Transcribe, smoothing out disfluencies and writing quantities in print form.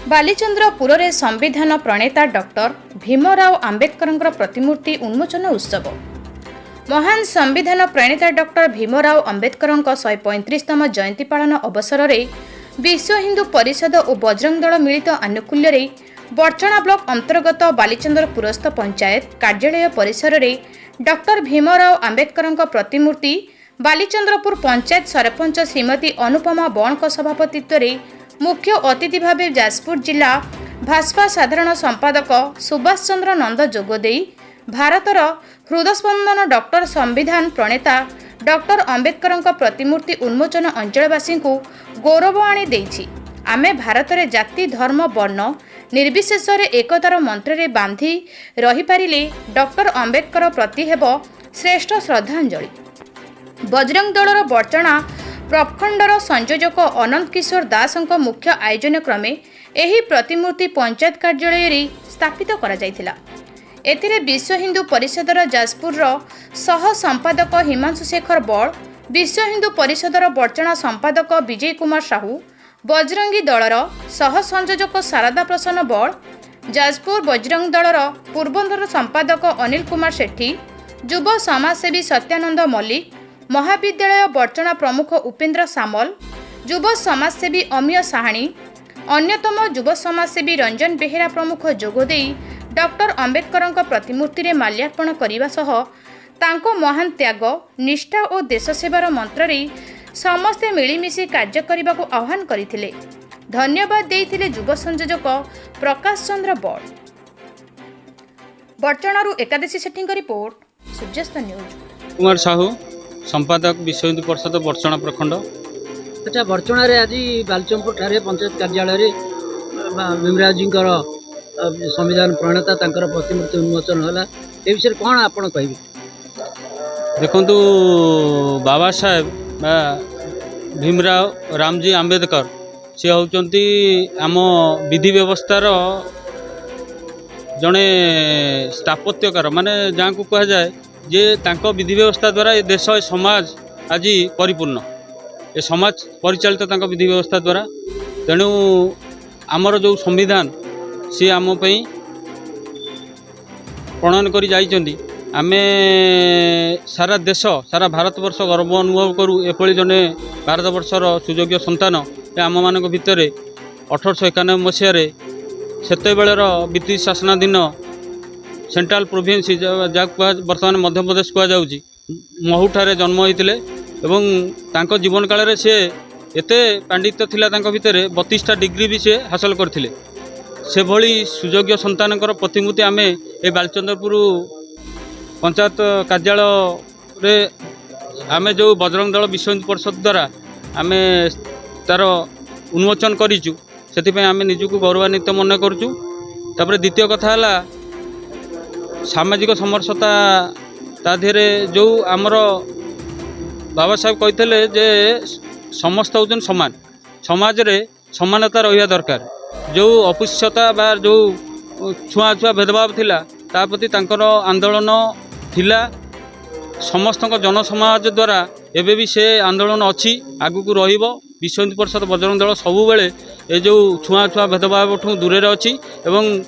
बालीचंद्रपुर रे संविधान प्रणेता डॉक्टर भीमराव आंबेडकर प्रतिमूर्ति उन्मोचन उत्सव। महान संविधान प्रणेता डॉक्टर भीमराव आंबेडकर 135तम जयंती पालन अवसर में विश्व हिंदू परिषद और बजरंग दल मिलित आनुकूल्य रे बर्चणा ब्लॉक अंतर्गत बालीचंद्रपुरस्थ पंचायत कार्यालय परिसर में डॉक्टर भीमराव आंबेडकर प्रतिमूर्ति बालीचंद्रपुर पंचायत सरपंच श्रीमती अनुपमा बण सभापतित्व में मुख्य अतिथि भाव जाजपुर जिला भाजपा साधारण संपादक सुभाष चंद्र नंद जोगदे भारतर हृदयस्पंदन डॉक्टर संविधान प्रणेता डॉक्टर आंबेडकर प्रतिमूर्ति उन्मोचन अंचलवासी को गौरव आनी देछि। आमे भारत रे जाति धर्म वर्ण निर्विशेष एकतार मंत्र रे बांधी रही पारिले डॉक्टर आंबेडकर प्रति हेब श्रेष्ठ श्रद्धांजलि। बजरंग दलर बर्चणा प्रखंडर संयोजक अनंत किशोर दास मुख्य आयोजन क्रमे एही प्रतिमूर्ति पंचायत कार्यालय रे स्थापित करा जायतिला। एथिरे विश्व हिंदू परिषदर जाजपुर सह संपादक हिमांशु शेखर बड़, विश्व हिंदू परिषदर बर्चणा संपादक विजय कुमार साहू, बजरंगी दलर सह संयोजक शारदा प्रसन्न बड़, जाजपुर बजरंग दलर पूर्वतन संपादक अनिल कुमार सेठी, युव समाजसेवी सत्यानंद मल्लिक, महाविद्यालय बर्चणा प्रमुख उपेन्द्र सामल, युव समाजसेवी अमीय साहाणी, अन्यतम युव समाजसेवी रंजन बेहेरा प्रमुख जोगदे डॉक्टर आंबेडकर प्रतिमूर्ति रे माल्यार्पण करने सह तांको महान त्याग निष्ठा और देश सेवार मंत्र रे समस्ते मिलिमिशि कार्य करने को आह्वान करथिले। धन्यवाद देइथिले युव संयोजक प्रकाश चंद्र बड़। बर्चणारू एकादशी सेठी रिपोर्ट, सूर्यास्त न्यूज। कुमार साहू, संपादक विश्व हिंदू परिषद बर्चणा प्रखंड। अच्छा, बर्चणा रे आज बालचंदपुर ठारे पंचायत कार्यालय रे भीमराव जी संविधान प्रणेता तांकर प्रतिमूर्ति उन्मोचन होला। ए विषय कौन आपण कहबे? देखंतु बाबा साहेब भीमराव रामजी आंबेडकर से होचंती आम विधि व्यवस्थार जड़े स्थापत्यकार माने जहाँ को कह जाए जे तांको विधि व्यवस्था द्वारा ये देश ए समाज आज परिपूर्ण, ए समाज परिचालित तांको विधि व्यवस्था द्वारा। तेणु आमर जो संविधान सी आम प्रणयन कर जाइछंती, आमे सारा देश सारा भारतवर्ष गर्व अनुभव करूँ। एपरी जने भारतवर्षर सुयोग्य संतान आम मान भितर 1891 मसीह सेते बेलर ब्रिटिश शासनाधीन सेंट्रल प्रोविंस जहाँ बर्तमान मध्य प्रदेश कहुच्छी महूठारे जन्म होते एवं तांको जीवन काल रे से एते पांडित्य थिला तांको भितर 32टा डिग्री भी से हासिल करथिले। से भली सुयोग्य संतानकर प्रतिमूर्ति आमे ए बालचंद्रपुर पंचायत कार्यालय रे आमे जो बजरंग दल विश्व हिंदू परिषद द्वारा आमे तार उन्मोचन करिचु, सेथिपय आमे निजको गौरवान्वित मन करूचु। तापर द्वितीय कथा हला सामाजिक समरसता ता धेरे जो आमर बाबा साहेब कहते जे समस्त होजन समान, समाज रे समानता रहिया दरकार। जो अपृश्यता बा जो छुआ छुआ भेदभाव थिला ता प्रति तांकर आंदोलन थिला। समस्त जनसमाज द्वारा एबे भी से आंदोलन अच्छी आगु रहिबो। विश्व हिंदू परिषद बजरंग दल सबुबले ए जो छुआ छुआ भेदभाव ठूँ दूरे अच्छी एवं